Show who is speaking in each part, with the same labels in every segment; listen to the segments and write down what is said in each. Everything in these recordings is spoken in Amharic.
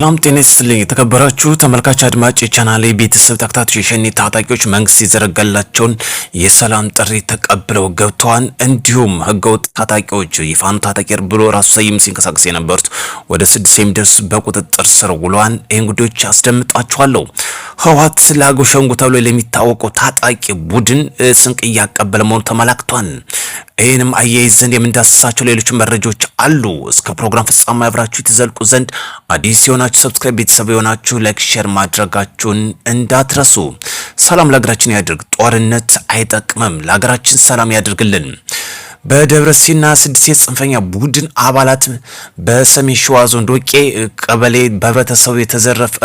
Speaker 1: ሰላም ጤና ይስጥልኝ የተከበራችሁ ተመልካች አድማጭ የቻናሌ ቤተሰብ ተከታታዮች የሸኔ ታጣቂዎች መንግስት የዘረጋላቸውን የሰላም ጥሪ ተቀብለው ገብተዋል። እንዲሁም ህገወጥ ታጣቂዎች የፋኖ ታጣቂ ብሎ ራሱ ሰይም ሲንቀሳቀስ የነበሩት ወደ 6 የሚደርሱ በቁጥጥር ስር ውለዋል። ይህን ጉዳዮች አስደምጣችኋለሁ። ህወሓት ለአገው ሸንጎ ተብሎ ለሚታወቀው ታጣቂ ቡድን ስንቅ እያቀበለ መሆኑ ተመላክቷል። ይህንም አያይዘን የምንዳስሳቸው ሌሎች መረጃዎች አሉ። እስከ ፕሮግራም ፍጻሜ አብራችሁ ትዘልቁ ዘንድ አዲስ የሆናችሁ ሰብስክራይብ፣ ቤተሰብ የሆናችሁ ላይክ፣ ሼር ማድረጋችሁን እንዳትረሱ። ሰላም ለሀገራችን ያድርግ። ጦርነት አይጠቅምም፣ ለሀገራችን ሰላም ያድርግልን። በደብረሲና 6 የጽንፈኛ ቡድን አባላት በሰሜን ሸዋ ዞን ዶቄ ቀበሌ በህብረተሰቡ የተዘረፈ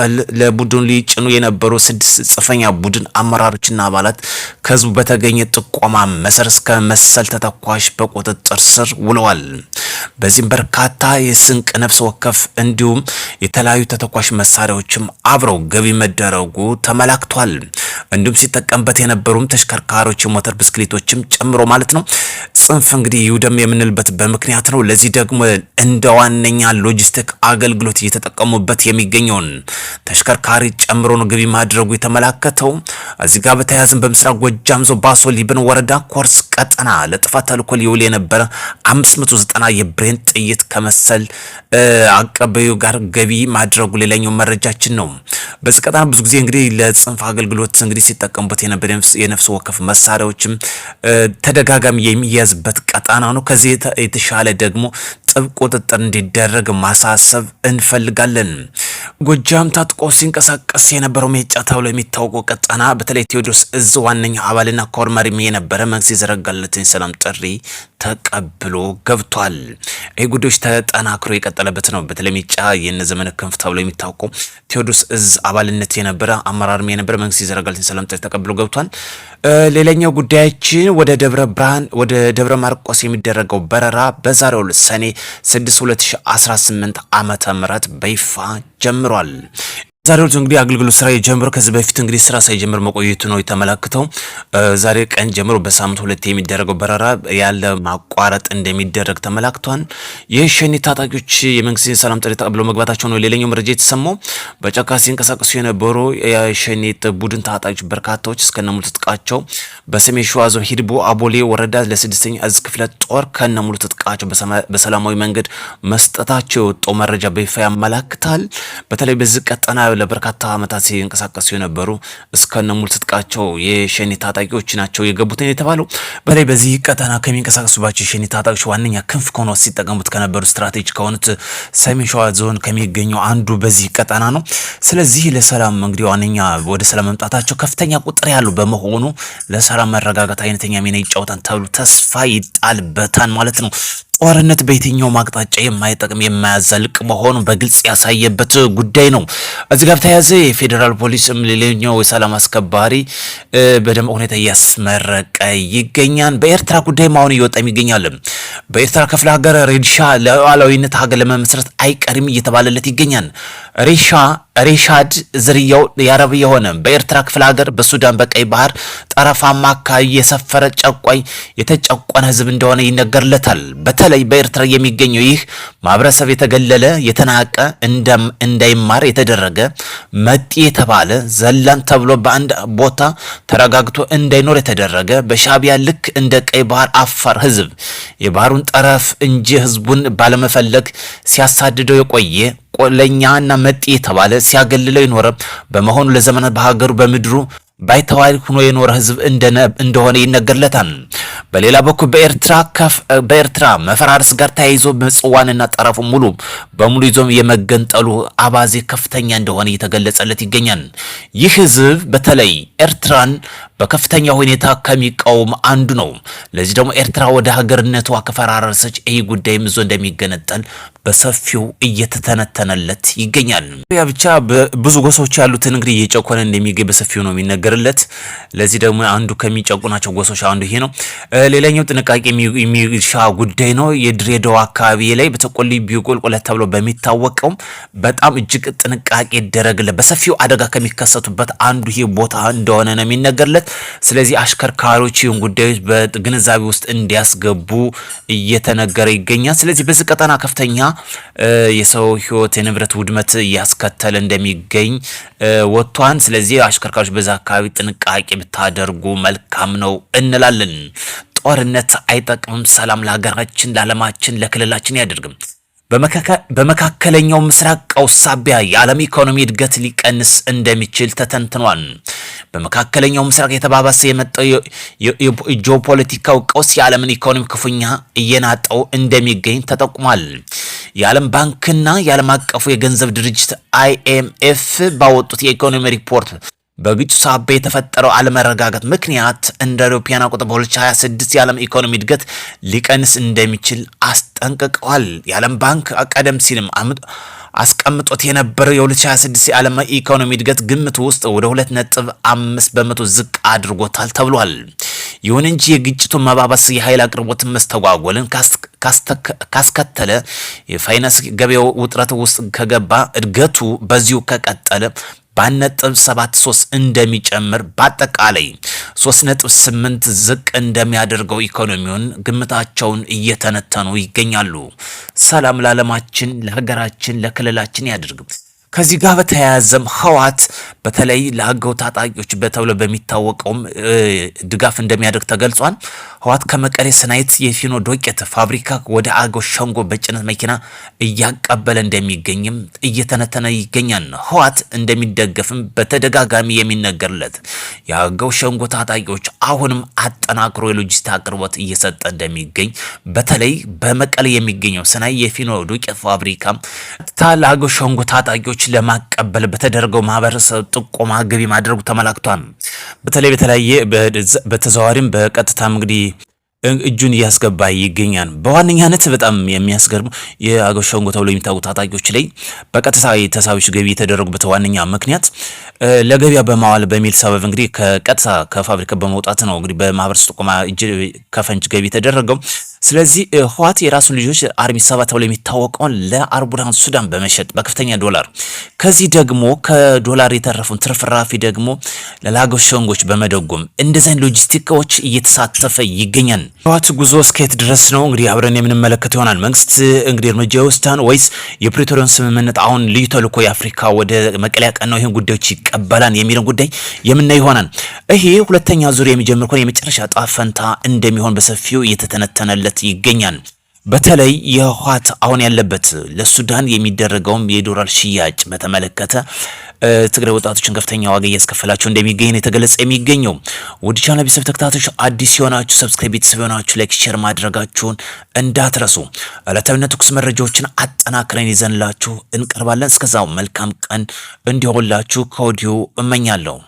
Speaker 1: ለቡድኑ ሊጭኑ የነበሩ 6 ጽንፈኛ ቡድን አመራሮችና አባላት ከህዝቡ በተገኘ ጥቆማ መሰረት እስከ መሰል ተተኳሽ በቁጥጥር ስር ውለዋል። በዚህም በርካታ የስንቅ ነፍስ ወከፍ እንዲሁም የተለያዩ ተተኳሽ መሳሪያዎችም አብረው ገቢ መደረጉ ተመላክቷል። እንዲሁም ሲጠቀምበት የነበሩም ተሽከርካሪዎች የሞተር ብስክሌቶችም ጨምሮ ማለት ነው። ጽንፍ እንግዲህ ይውደም የምንልበት በምክንያት ነው። ለዚህ ደግሞ እንደ ዋነኛ ሎጂስቲክ አገልግሎት እየተጠቀሙበት የሚገኘውን ተሽከርካሪ ጨምሮ ነው ገቢ ማድረጉ የተመላከተው። እዚህ ጋር በተያያዘም በምስራቅ ጎጃም ዞን ባሶ ሊበን ወረዳ ኮርስ ቀጠና ለጥፋት ተልኮ ሊውል የነበረ 590 የብሬን ጥይት ከመሰል አቀባዩ ጋር ገቢ ማድረጉ ሌላኛው መረጃችን ነው። በዚህ ቀጠና ብዙ ጊዜ እንግዲህ ለጽንፍ አገልግሎት እንግዲህ ሲጠቀሙበት የነበረ የነፍስ ወከፍ መሳሪያዎችም ተደጋጋሚ የሚያዝበት ቀጠና ነው። ከዚህ የተሻለ ደግሞ ጥብቅ ቁጥጥር እንዲደረግ ማሳሰብ እንፈልጋለን። ጎጃም ታጥቆ ሲንቀሳቀስ የነበረው ሜጫ ተብሎ የሚታወቀው ቀጠና በተለይ ቴዎድሮስ እዝ ዋነኛ አባልና ኮር መሪም የነበረ መንግስት የዘረጋለትን ሰላም ጥሪ ተቀብሎ ገብቷል። ይህ ጉዳዮች ተጠናክሮ የቀጠለበት ነው። በተለይ ሜጫ የነዘመነ ክንፍ ተብሎ የሚታወቀው ቴዎድሮስ እዝ አባልነት የነበረ አመራርም የነበረ መንግስት የዘረጋለትን ሰላም ጥሪ ተቀብሎ ገብቷል። ሌላኛው ጉዳያችን ወደ ደብረ ብርሃን ወደ ደብረ ማርቆስ የሚደረገው በረራ በዛሬው ሰኔ 6 2018 ዓመተ ምህረት በይፋ ጀምሯል። ዛሬው እንግዲህ አገልግሎት ስራ የጀመረው ከዚህ በፊት እንግዲህ ስራ ሳይጀምር መቆየቱ ነው የተመላክተው። ዛሬ ቀን ጀምሮ በሳምንት 2 የሚደረገው በረራ ያለ ማቋረጥ እንደሚደረግ ተመላክቷል። የሸኔ ታጣቂዎች የመንግስት ሰላም ጥሪ ተቀብለው መግባታቸው ነው ሌላኛው መረጃ የተሰማው። በጫካ ሲንቀሳቀሱ የነበሩ የሸኔ ቡድን ታጣቂዎች በርካታዎች እስከነሙሉ ትጥቃቸው በሰሜን ሸዋ ዞን ሂድቦ አቦሌ ወረዳ ለ6ኛ እዝ ክፍለ ጦር ከነሙሉ ትጥቃቸው በሰላማዊ መንገድ መስጠታቸው የወጣው መረጃ በይፋ ያመላክታል። በተለይ በዚህ ቀጠና ለበርካታ ዓመታት ሲንቀሳቀሱ የነበሩ እስከነሙሉ ትጥቃቸው የሸኔ ታጣቂዎች ናቸው የገቡት የተባለው። በላይ በዚህ ቀጠና ከሚንቀሳቀሱባቸው የሸኔ ታጣቂዎች ዋነኛ ክንፍ ከሆኑ ሲጠቀሙት ከነበሩ ስትራቴጂ ከሆኑት ሰሜን ሸዋ ዞን ከሚገኘው አንዱ በዚህ ቀጠና ነው። ስለዚህ ለሰላም እንግዲህ ዋነኛ ወደ ሰላም መምጣታቸው ከፍተኛ ቁጥር ያለው በመሆኑ ለሰላም መረጋጋት አይነተኛ ሚና ይጫወታል ተብሎ ተስፋ ይጣልበታል ማለት ነው። ጦርነት በየትኛው ማቅጣጫ የማይጠቅም የማያዘልቅ መሆኑን በግልጽ ያሳየበት ጉዳይ ነው። እዚህ ጋር ተያዘ የፌዴራል ፖሊስም ሌላኛው የሰላም አስከባሪ በደንብ ሁኔታ እያስመረቀ ይገኛል። በኤርትራ ጉዳይ ማሁን እየወጣ ይገኛል። በኤርትራ ክፍለ ሀገር ሬድሻ ለሉዓላዊነት ሀገር ለመመስረት አይቀርም እየተባለለት ይገኛል። ሬሻድ ዝርያው የአረብ የሆነ በኤርትራ ክፍለ ሀገር በሱዳን በቀይ ባህር ጠረፋማ አካባቢ የሰፈረ ጨቋኝ የተጨቆነ ህዝብ እንደሆነ ይነገርለታል። በተለይ በኤርትራ የሚገኘው ይህ ማህበረሰብ የተገለለ የተናቀ እንዳይማር የተደረገ መጤ የተባለ ዘላን ተብሎ በአንድ ቦታ ተረጋግቶ እንዳይኖር የተደረገ በሻቢያ ልክ እንደ ቀይ ባህር አፋር ህዝብ የባህሩን ጠረፍ እንጂ ህዝቡን ባለመፈለግ ሲያሳድደው የቆየ ቆለኛና መጤ የተባለ ሲያገልለው የኖረ በመሆኑ ለዘመናት በሀገሩ በምድሩ ባይተዋል ሆኖ የኖረ ህዝብ እንደሆነ ይነገርለታል። በሌላ በኩል በኤርትራ መፈራረስ ጋር ተያይዞ ምጽዋንና ጠረፉ ሙሉ በሙሉ ይዞ የመገንጠሉ አባዜ ከፍተኛ እንደሆነ እየተገለጸለት ይገኛል። ይህ ህዝብ በተለይ ኤርትራን በከፍተኛ ሁኔታ ከሚቃወም አንዱ ነው። ለዚህ ደግሞ ኤርትራ ወደ ሀገርነቷ ከፈራረሰች ይህ ጉዳይም ይዞ እንደሚገነጠል በሰፊው እየተተነተነለት ይገኛል። ያ ብቻ ብዙ ጎሳዎች ያሉትን እንግዲህ እየጨቆነ እንደሚገኝ በሰፊው ነው የሚነገር የሚነገርለት። ለዚህ ደግሞ አንዱ ከሚጨቁናቸው ጎሶች አንዱ ይሄ ነው። ሌላኛው ጥንቃቄ የሚሻ ጉዳይ ነው። የድሬዳዋ አካባቢ ላይ በተቆልቢ ቁልቁለት ተብሎ በሚታወቀው በጣም እጅግ ጥንቃቄ ይደረግለት። በሰፊው አደጋ ከሚከሰቱበት አንዱ ይሄ ቦታ እንደሆነ ነው የሚነገርለት። ስለዚህ አሽከርካሪዎች ይህን ጉዳዮች በግንዛቤ ውስጥ እንዲያስገቡ እየተነገረ ይገኛል። ስለዚህ በዚህ ቀጠና ከፍተኛ የሰው ህይወት የንብረት ውድመት እያስከተለ እንደሚገኝ ወጥቷን። ስለዚህ አሽከርካሪዎች በዛ አካባቢ ጥንቃቄ ብታደርጉ መልካም ነው እንላለን። ጦርነት አይጠቅምም። ሰላም ለሀገራችን፣ ለዓለማችን፣ ለክልላችን ያደርግም። በመካከለኛው ምስራቅ ቀውስ ሳቢያ የዓለም ኢኮኖሚ እድገት ሊቀንስ እንደሚችል ተተንትኗል። በመካከለኛው ምስራቅ የተባባሰ የመጣው የጂኦፖለቲካው ቀውስ የዓለምን ኢኮኖሚ ክፉኛ እየናጠው እንደሚገኝ ተጠቁሟል። የዓለም ባንክና የዓለም አቀፉ የገንዘብ ድርጅት IMF ባወጡት የኢኮኖሚ ሪፖርት በግጭቱ ሳቢያ የተፈጠረው አለመረጋጋት ምክንያት እንደ አውሮፓውያን አቆጣጠር በ2026 የዓለም ኢኮኖሚ እድገት ሊቀንስ እንደሚችል አስጠንቅቀዋል። የዓለም ባንክ ቀደም ሲልም አስቀምጦት የነበረው የ2026 የዓለም ኢኮኖሚ እድገት ግምት ውስጥ ወደ 2.5 በመቶ ዝቅ አድርጎታል ተብሏል። ይሁን እንጂ የግጭቱ መባባስ የኃይል አቅርቦት መስተጓጎልን ካስከተለ የፋይናንስ ገበያው ውጥረት ውስጥ ከገባ እድገቱ በዚሁ ከቀጠለ በ1.73 እንደሚጨምር በአጠቃላይ 3.8 ዝቅ እንደሚያደርገው ኢኮኖሚውን ግምታቸውን እየተነተኑ ይገኛሉ። ሰላም ለዓለማችን፣ ለሀገራችን፣ ለክልላችን ያድርግ። ከዚህ ጋር በተያያዘም ህወሓት በተለይ ለአገው ታጣቂዎች በተብሎ በሚታወቀውም ድጋፍ እንደሚያደርግ ተገልጿል። ህወሓት ከመቀሌ ሰናይት የፊኖ ዶቄት ፋብሪካ ወደ አገው ሸንጎ በጭነት መኪና እያቀበለ እንደሚገኝም እየተነተነ ይገኛል። ህወሓት እንደሚደገፍም በተደጋጋሚ የሚነገርለት የአገው ሸንጎ ታጣቂዎች አሁንም አጠናክሮ የሎጂስቲክ አቅርቦት እየሰጠ እንደሚገኝ በተለይ በመቀሌ የሚገኘው ሰናይ የፊኖ ዶቄት ፋብሪካ ለአገው ሸንጎ ታጣቂዎች ለማቀበል በተደረገው ማህበረሰብ ጥቆማ ገቢ ማድረጉ ተመላክቷል። በተለያየ በተዘዋዋሪም በቀጥታም እንግዲህ እጁን እያስገባ ይገኛል። በዋነኛነት በጣም የሚያስገርሙ የአገው ሸንጎ ተብሎ የሚታወቁ ታጣቂዎች ላይ በቀጥታ ተሳቢዎች ገቢ የተደረጉበት ዋነኛ ምክንያት ለገበያ በማዋል በሚል ሰበብ እንግዲህ ከቀጥታ ከፋብሪካ በመውጣት ነው እንግዲህ በማህበረሰብ ጥቆማ እጅ ከፈንጅ ገቢ የተደረገው። ስለዚህ ህወሓት የራሱን ልጆች አርሚ 7 ተብሎ የሚታወቀውን ለአርቡራን ሱዳን በመሸጥ በከፍተኛ ዶላር ከዚህ ደግሞ ከዶላር የተረፉን ትርፍራፊ ደግሞ ለአገው ሸንጎች በመደጎም እንደዚህ ሎጂስቲካዎች እየተሳተፈ ይገኛል። ህወሓት ጉዞ እስከየት ድረስ ነው እንግዲህ አብረን የምንመለከተው ይሆናል። መንግስት እንግዲህ እርምጃ ይወስዳል ወይስ የፕሪቶሪያን ስምምነት አሁን ልዩ ተልዕኮ የአፍሪካ ወደ መቀሌ ያቀናው ይሄን ጉዳዮች ይቀበላል የሚለው ጉዳይ የምናይ ይሆናል። ይሄ ሁለተኛ ዙር የሚጀምር ከሆነ የመጨረሻ ዕጣ ፈንታ እንደሚሆን በሰፊው እየተተነተነለት ይገኛል። በተለይ የህወሓት አሁን ያለበት ለሱዳን የሚደረገውም የዶላር ሽያጭ በተመለከተ ትግራይ ወጣቶችን ከፍተኛ ዋጋ እያስከፈላቸው እንደሚገኝ ነው የተገለጸ የሚገኘው። ውድ ቻናል ቤተሰብ ተከታታዮች አዲስ የሆናችሁ ሰብስክራይብ፣ ቤተሰብ የሆናችሁ ላይክ፣ ሼር ማድረጋችሁን እንዳትረሱ። ዕለታዊና ትኩስ መረጃዎችን አጠናክረን ይዘንላችሁ እንቀርባለን። እስከዛው መልካም ቀን እንዲሆንላችሁ ከወዲሁ እመኛለሁ።